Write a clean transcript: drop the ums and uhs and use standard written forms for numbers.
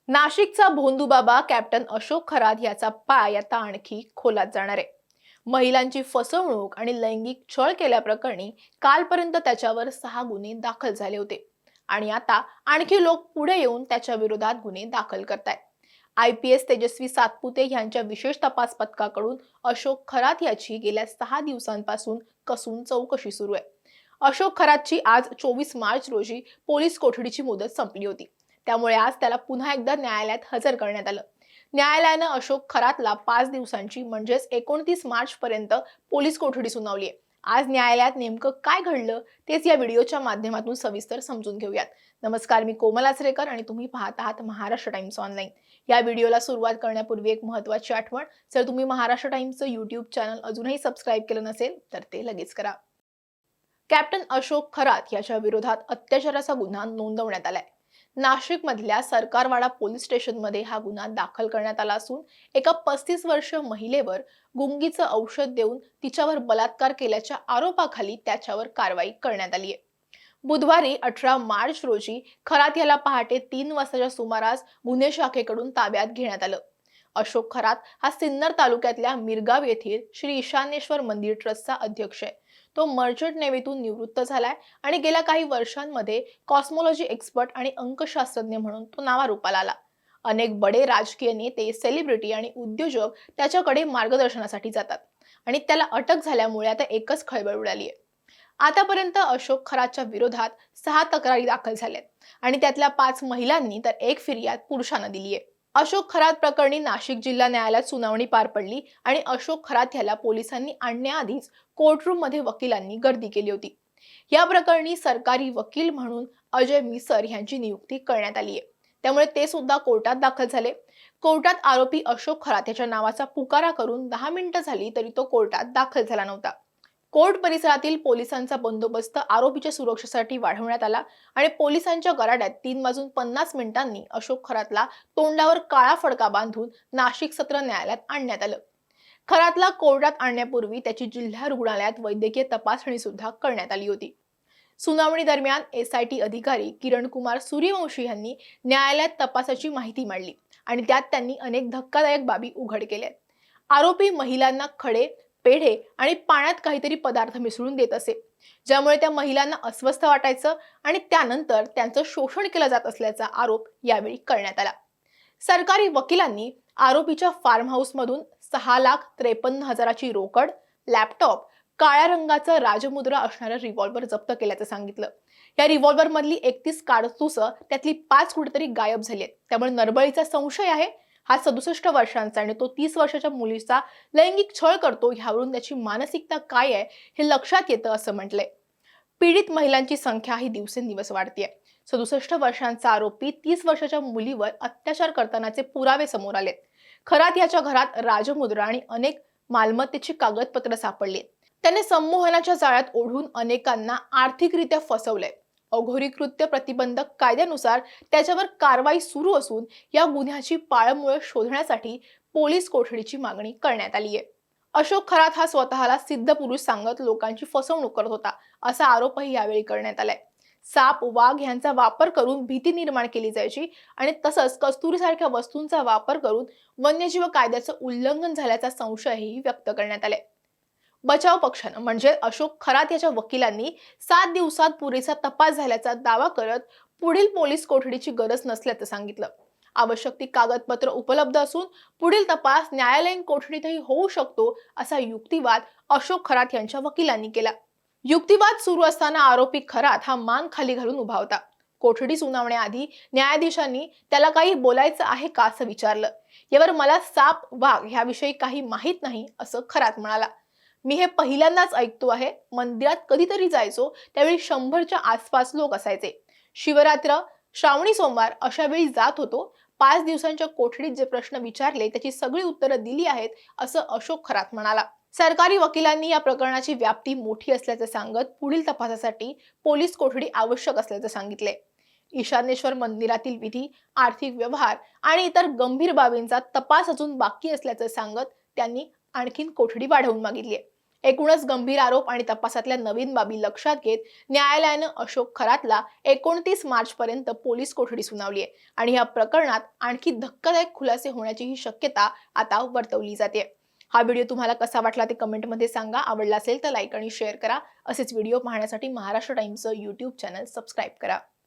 नाशिकचा भोंदूबाबा कॅप्टन अशोक खरात याचा पाय आता आणखी खोलात जाणार आहे। महिलांची फसवणूक आणि लैंगिक छळ केल्याप्रकरणी कालपर्यंत त्याच्यावर 6 गुन्हे दाखल झाले होते आणि आता आणखी लोक पुढे येऊन त्याच्या विरोधात गुन्हे दाखल करतायत। IPS तेजस्वी सातपुते यांच्या विशेष तपास पथकाकडून अशोक खरात याची गेल्या 6 दिवसांपासून कसून चौकशी सुरू आहे। अशोक खरातची आज 24 मार्च रोजी पोलीस कोठडीची मुदत संपली होती। त्यामुळे आज त्याला पुन्हा एकदा न्यायालयात हजर करण्यात आलं। न्यायालयानं अशोक खरातला 5 दिवसांची म्हणजेच 29 मार्च पर्यंत पोलीस कोठडी सुनावली आहे। आज न्यायालयात नेमकं काय घडलं तेच या व्हिडिओच्या माध्यमातून सविस्तर समजून घेऊयात। नमस्कार, मी कोमल आचरेकर आणि तुम्ही पाहत आहात महाराष्ट्र टाइम्स ऑनलाईन। या व्हिडिओला सुरुवात करण्यापूर्वी एक महत्त्वाची आठवण, जर तुम्ही महाराष्ट्र टाइम्सचं YouTube चॅनल अजूनही सबस्क्राइब केलं नसेल तर ते लगेच करा। कॅप्टन अशोक खरात याच्या विरोधात अत्याचाराचा गुन्हा नोंदवण्यात आलाय। नाशिक मधल्या सरकारवाडा पोलीस स्टेशनमध्ये हा गुन्हा दाखल करण्यात आला असून एका 35 वर्षीय महिलेवर गुंगीचं औषध देऊन तिच्यावर बलात्कार केल्याच्या आरोपाखाली त्याच्यावर कारवाई करण्यात आली आहे। बुधवारी 18 मार्च रोजी खरात याला पहाटे 3 वाजताच्या सुमारास गुन्हे शाखेकडून ताब्यात घेण्यात आलं। अशोक खरात हा सिन्नर तालुक्यातल्या मिरगाव येथील श्री ईशानेश्वर मंदिर ट्रस्टचा अध्यक्ष आहे। तो मर्चंट नेव्हीतून निवृत्त झालाय आणि गेल्या काही वर्षांमध्ये कॉस्मॉलॉजी एक्सपर्ट आणि अंकशास्त्रज्ञ म्हणून तो नावारूपाला आला। अनेक बडे राजकीय नेते, सेलिब्रिटी आणि उद्योजक त्याच्याकडे मार्गदर्शनासाठी जातात आणि त्याला अटक झाल्यामुळे आता एकच खळबळ उडाली आहे। आतापर्यंत अशोक खरातच्या विरोधात 6 तक्रारी दाखल झाल्यात आणि त्यातल्या 5 महिलांनी तर 1 फिर्याद पुरुषांना दिली आहे। अशोक खरात प्रकरणी नाशिक जिल्हा न्यायालयात सुनावणी पार पडली आणि अशोक खरात याला पोलिसांनी आणण्याआधीच कोर्टरूम मध्ये वकिलांनी गर्दी केली होती। या प्रकरणी सरकारी वकील म्हणून अजय मिसर यांची नियुक्ती करण्यात आली आहे, त्यामुळे ते सुद्धा कोर्टात दाखल झाले। कोर्टात आरोपी अशोक खरात याच्या नावाचा पुकारा करून 10 मिनिटं झाली तरी तो कोर्टात दाखल झाला नव्हता। कोर्ट परिसरातील पोलिसांचा बंदोबस्त आरोपीच्या सुरक्षेसाठी वाढवण्यात आला आणि पोलिसांच्या गराड्यात 3 वाजून 50 मिनिटांनी अशोक खरातला तोंडावर काळा फडका बांधून नाशिक सत्र न्यायालयात आणण्यात आलं। खरातला कोर्टात आणण्यापूर्वी त्याची जिल्हा रुग्णालयात वैद्यकीय तपासणी सुद्धा करण्यात आली होती। सुनावणी दरम्यान SIT अधिकारी किरण कुमार सूर्यवंशी यांनी न्यायालयात तपासाची माहिती मांडली आणि त्यात त्यांनी अनेक धक्कादायक बाबी उघड केल्या। आरोपी महिलांना खडे, पेढे आणि पाण्यात काहीतरी पदार्थ मिसळून देत असे, ज्यामुळे त्या महिलांना अस्वस्थ वाटायचं आणि त्यानंतर त्यांचं शोषण केलं जात असल्याचा आरोप यावेळी करण्यात आला। सरकारी वकिलांनी आरोपीच्या फार्म हाऊस मधून 6,53,000ची रोकड, लॅपटॉप, काळ्या रंगाचा राजमुद्रा असणारा रिव्हॉल्वर जप्त केल्याचं सांगितलं। या रिव्हॉल्वर मधली 31 कारतूस त्यातली 5 कुठेतरी गायब झालीत, त्यामुळे नरबळीचा संशय आहे। हा 67 वर्षांचा आणि तो 30 वर्षाच्या मुलीचा लैंगिक छळ करतो, ह्यावरून त्याची मानसिकता काय आहे हे लक्षात येतं असं म्हटलंय। पीडित महिलांची संख्या ही दिवसेंदिवस वाढतेय। 67 वर्षांचा आरोपी 30 वर्षाच्या मुलीवर अत्याचार करतानाचे पुरावे समोर आलेत। खरात याच्या घरात राजमुद्रा आणि अनेक मालमत्तेची कागदपत्र सापडली। त्याने संमोहनाच्या जाळ्यात ओढून अनेकांना आर्थिकरित्या फसवलंय। अघोरी कृत्य प्रतिबंधक कायद्यानुसार त्याच्यावर कारवाई सुरू असून या गुन्ह्याची पाळमुळं शोधण्यासाठी पोलीस कोठडीची मागणी करण्यात आली आहे। अशोक खरात हा स्वतःला सिद्ध पुरुष सांगत लोकांची फसवणूक करत होता, असा आरोपही यावेळी करण्यात आलाय। साप, वाघ यांचा वापर करून भीती निर्माण केली जायची आणि तसंच कस्तुरीसारख्या वस्तूंचा वापर करून वन्यजीव कायद्याचं उल्लंघन झाल्याचा संशयही व्यक्त करण्यात आलाय। बचाव पक्षानं म्हणजे अशोक खरात याच्या वकिलांनी 7 दिवसात पुरेसा तपास झाल्याचा दावा करत पुढील पोलीस कोठडीची गरज नसल्याचं सांगितलं। आवश्यक ती कागदपत्र उपलब्ध असून पुढील तपास न्यायालयीन कोठडीतही होऊ शकतो, असा युक्तिवाद अशोक खरात यांच्या वकिलांनी केला। युक्तिवाद सुरू असताना आरोपी खरात हा मान खाली घालून उभा होता। कोठडी सुनावण्याआधी न्यायाधीशांनी त्याला काही बोलायचं आहे का असं विचारलं। यावर मला साप, वाघ ह्याविषयी काही माहित नाही असं खरात म्हणाला। मी हे पहिल्यांदाच ऐकतो आहे। मंदिरात कधीतरी जायचो, त्यावेळी 100च्या आसपास लोक असायचे। शिवरात्र, श्रावणी सोमवार अशा वेळी जात होतो। 5 दिवसांच्या कोठडीत जे प्रश्न विचारले त्याची सगळी उत्तरं दिली आहेत, असं अशोक खरात म्हणाला। सरकारी वकिलांनी या प्रकरणाची व्याप्ती मोठी असल्याचं सांगत पुढील तपासासाठी पोलीस कोठडी आवश्यक असल्याचं सांगितले। ईशानेश्वर मंदिरातील विधी, आर्थिक व्यवहार आणि इतर गंभीर बाबींचा तपास अजून बाकी असल्याचं सांगत त्यांनी आणखीन कोठडी वाढवून मागितली। एकूणच गंभीर आरोप आणि तपासातल्या नवीन बाबी लक्षात घेत न्यायालयानं अशोक खरातला 29 मार्च पर्यंत पोलीस कोठडी सुनावली आहे आणि या प्रकरणात आणखी धक्कादायक खुलासे होण्याची ही शक्यता आता वर्तवली जाते. हा व्हिडिओ तुम्हाला कसा वाटला ते कमेंटमध्ये सांगा. आवडला असेल तर लाईक आणि शेअर करा. असेच व्हिडिओ पाहण्यासाठी महाराष्ट्र टाइम्सचं YouTube चॅनल सबस्क्राईब करा.